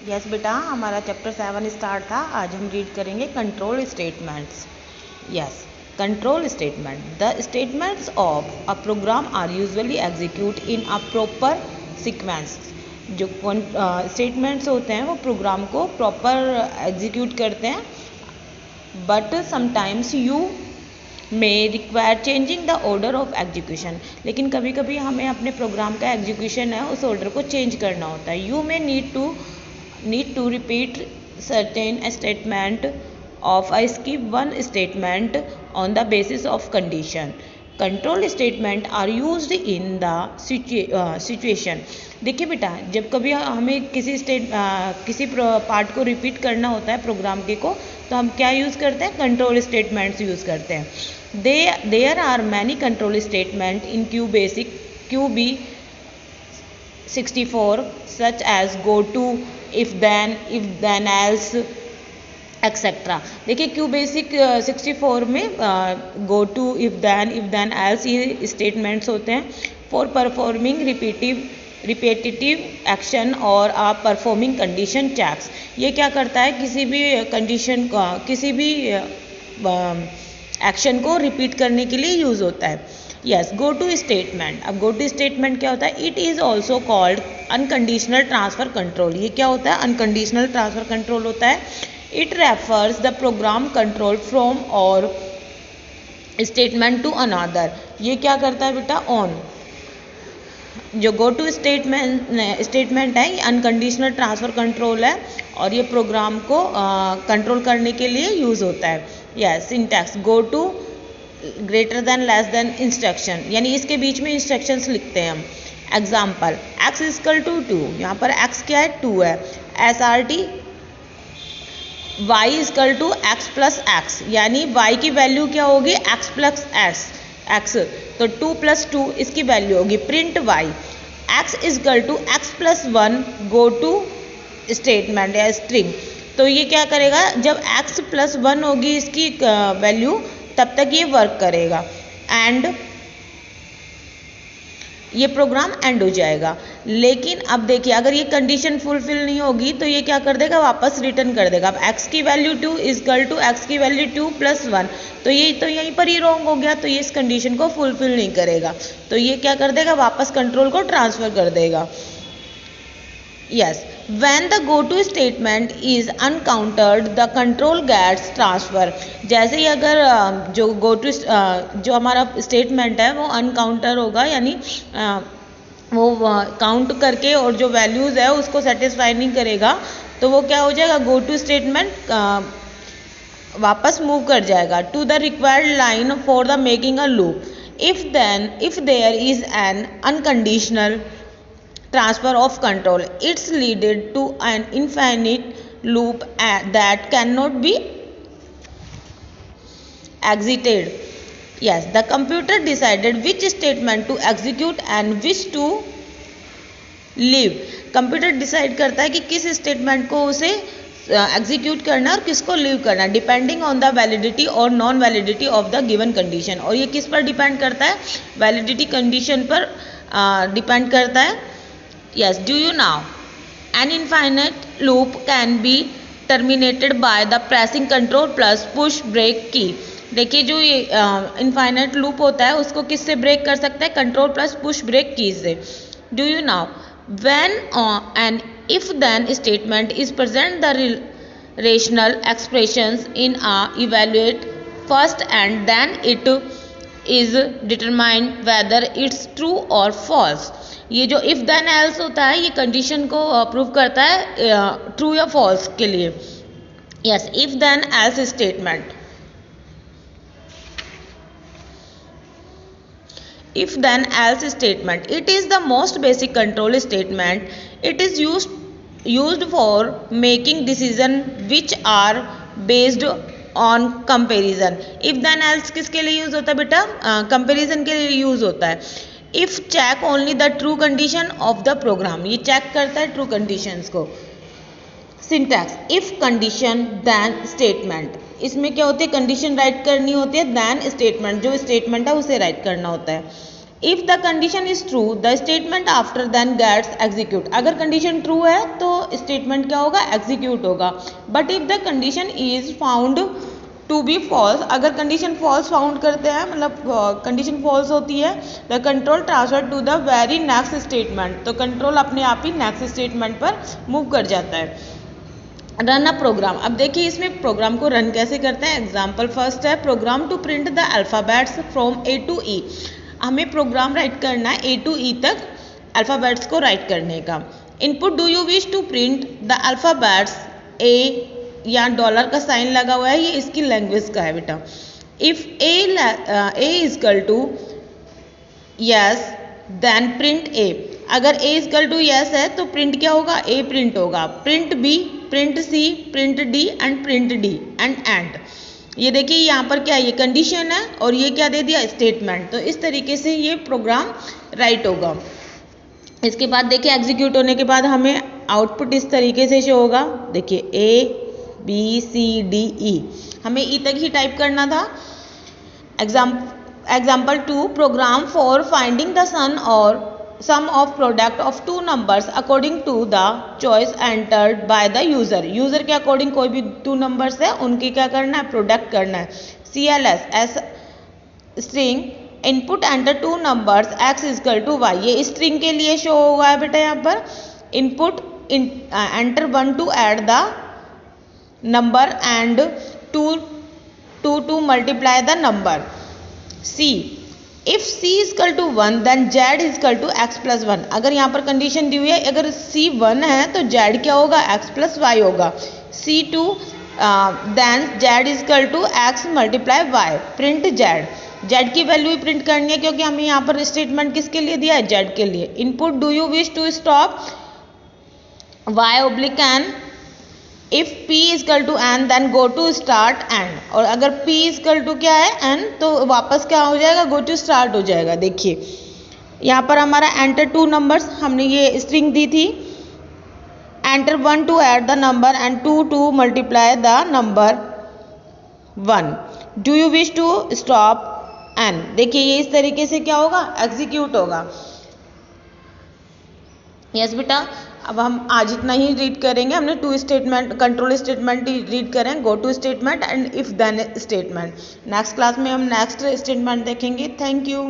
Yes बेटा, हमारा chapter 7 start था। आज हम रीड करेंगे control statements. Yes, control statement, the statements of a program are usually execute in a proper sequence. जो स्टेटमेंट्स होते हैं वो प्रोग्राम को प्रॉपर एग्जीक्यूट करते हैं, but sometimes you may require changing the order of execution. लेकिन कभी कभी हमें अपने प्रोग्राम का एग्जीक्यूशन है उस ऑर्डर को चेंज करना होता है। यू में need to repeat certain statement of I skip one statement on the basis of condition. Control statement are used in the situation. देखिए बेटा, जब कभी हमें किसी पार्ट को रिपीट करना होता है प्रोग्राम के को, तो हम क्या यूज़ करते हैं? कंट्रोल स्टेटमेंट्स यूज़ करते हैं। There are many control statement in QB 64 such as go to, if then else, etcetera. देखिए क्यू बेसिक 64 में go to, if then else ये स्टेटमेंट्स होते हैं फॉर परफॉर्मिंग रिपीटेटिव एक्शन और आ परफॉर्मिंग कंडीशन चेक्स। ये क्या करता है? किसी भी कंडीशन का, किसी भी एक्शन को रिपीट करने के लिए यूज़ होता है। Yes, go to statement. अब गो टू स्टेटमेंट क्या होता है? It is also called unconditional transfer control. ये क्या होता है? अनकंडीशनल ट्रांसफ़र कंट्रोल होता है। It refers the program control from our statement to another. ये क्या करता है बेटा? ऑन। जो गो टू स्टेटमेंट है ये अनकंडीशनल ट्रांसफ़र कंट्रोल है और ये प्रोग्राम को कंट्रोल करने के लिए यूज़ होता है। Yes, syntax go to greater than less than instruction, यानी इसके बीच में इंस्ट्रक्शंस लिखते हैं हम। एग्जाम्पल, x इक्वल टू 2, यहाँ पर x क्या है? 2 है। SRT y equal to x plus x, यानी y की वैल्यू क्या होगी? x प्लस x, तो 2 प्लस 2 इसकी वैल्यू होगी। Print y, x equal to x plus 1, go to statement या स्ट्रिंग। तो ये क्या करेगा? जब x प्लस 1 होगी इसकी वैल्यू, तब तक ये वर्क करेगा एंड ये प्रोग्राम एंड हो जाएगा। लेकिन अब देखिए, अगर ये कंडीशन फुलफिल नहीं होगी तो ये क्या कर देगा? वापस रिटर्न कर देगा। अब x की वैल्यू 2 इक्वल टू x की वैल्यू 2 प्लस 1, तो यहीं पर ही रॉन्ग हो गया, तो ये इस कंडीशन को फुलफिल नहीं करेगा। तो ये क्या कर देगा? वापस कंट्रोल को ट्रांसफ़र कर देगा। Yes, when the go to statement is uncountered the control gets transfer। जैसे ही अगर जो go to जो हमारा स्टेटमेंट है वो अनकाउंटर होगा, यानी वो काउंट करके और जो वैल्यूज़ है उसको सेटिस्फाई नहीं करेगा, तो वो क्या हो जाएगा? गो टू स्टेटमेंट वापस मूव कर जाएगा to the required line for the making a loop. If there is an unconditional transfer of control, it's leaded to an infinite loop that cannot be exited. Yes, the computer decided which statement to execute and which to leave. Computer decide करता है कि किस statement को उसे execute करना और किसको leave करना, डिपेंडिंग ऑन द वैलिडिटी और non validity of the given condition. और ये किस पर डिपेंड करता है? वैलिडिटी कंडीशन पर डिपेंड करता है। Yes, do you know? An infinite loop can be terminated by the pressing control plus push break key. देखिए, जो ये इनफाइनाइट लूप होता है उसको किससे ब्रेक कर सकते हैं? कंट्रोल प्लस पुश ब्रेक की से। Do you now when an if then statement is present the rational expressions in a evaluate first and then it is determined whether it's true or false। ये जो if then else होता है ये condition को prove करता है true या false के लिए। Yes, if then else statement. If then else statement, it is the most basic control statement. It is used for making decision which are based on comparison. If then else किसके लिए use होता है बेटा? Comparison के लिए use होता है। If check only the true condition of the program, ये चेक करता है ट्रू कंडीशंस को। Syntax, if condition then statement. इसमें क्या होती है? कंडीशन राइट करनी होती है, देन स्टेटमेंट, जो स्टेटमेंट है उसे राइट करना होता है। If the condition is true the statement after then gets execute. अगर कंडीशन ट्रू है तो स्टेटमेंट क्या होगा, एग्जीक्यूट होगा। But if the condition is found to be false, अगर कंडीशन फॉल्स फाउंड करते हैं, मतलब कंडीशन फॉल्स होती है, the control transfer to the very next statement, तो कंट्रोल अपने आप ही नेक्स्ट स्टेटमेंट पर मूव कर जाता है। रन अ प्रोग्राम, अब देखिए इसमें प्रोग्राम को रन कैसे करते हैं। एग्जाम्पल फर्स्ट है program to print the alphabets from A to E. हमें प्रोग्राम राइट करना है ए टू ई तक अल्फ़ाबेट्स को राइट करने का। Input do you wish to print the alphabets A, या डॉलर का साइन लगा हुआ है, ये इसकी लैंग्वेज का है बेटा। If A equal to yes then print A, अगर ए इजकल टू यस है तो प्रिंट क्या होगा, ए प्रिंट होगा। Print B, print C, print D and print D and ये देखिए यहाँ पर क्या है, ये कंडीशन है और ये क्या दे दिया, स्टेटमेंट। तो इस तरीके से ये प्रोग्राम राइट होगा। इसके बाद देखिए एग्जीक्यूट होने के बाद हमें आउटपुट इस तरीके से शो होगा। देखिए A B C D E, हमें ई तक ही टाइप करना था। Example 2 program for finding the sum और sum of product of two numbers according to the choice entered by the user. User के अकॉर्डिंग कोई भी टू नंबर्स है उनके क्या करना है, प्रोडक्ट करना है। CLS S string input enter two numbers x equal to y, ये स्ट्रिंग के लिए शो हुआ है बेटा। यहाँ पर input enter 1 to add the number and 2 to multiply the number। C if C equal to 1 then Z is equal to x plus 1। अगर यहाँ पर कंडीशन दी हुई है, अगर C 1 है तो Z क्या होगा, x प्लस y होगा। C2 then Z is equal to x multiply y, print Z की वैल्यू ही प्रिंट करनी है क्योंकि हमें यहाँ पर स्टेटमेंट किसके लिए दिया है, Z के लिए। Input do you wish to stop y oblique n, if p equal to n then go to start n, और अगर p इजकल टू क्या है n तो वापस क्या हो जाएगा, गो टू स्टार्ट हो जाएगा। देखिए यहाँ पर हमारा एंटर टू नंबर्स, हमने ये स्ट्रिंग दी थी। Enter 1 to add the number and 2 to multiply the number 1। Do you wish to stop n, देखिए ये इस तरीके से क्या होगा, एग्जीक्यूट होगा। यस बेटा, अब हम आज इतना ही रीड करेंगे। हमने two statement, control statement read करें, go to statement and if then statement. Next class में हम नेक्स्ट स्टेटमेंट देखेंगे। Thank you.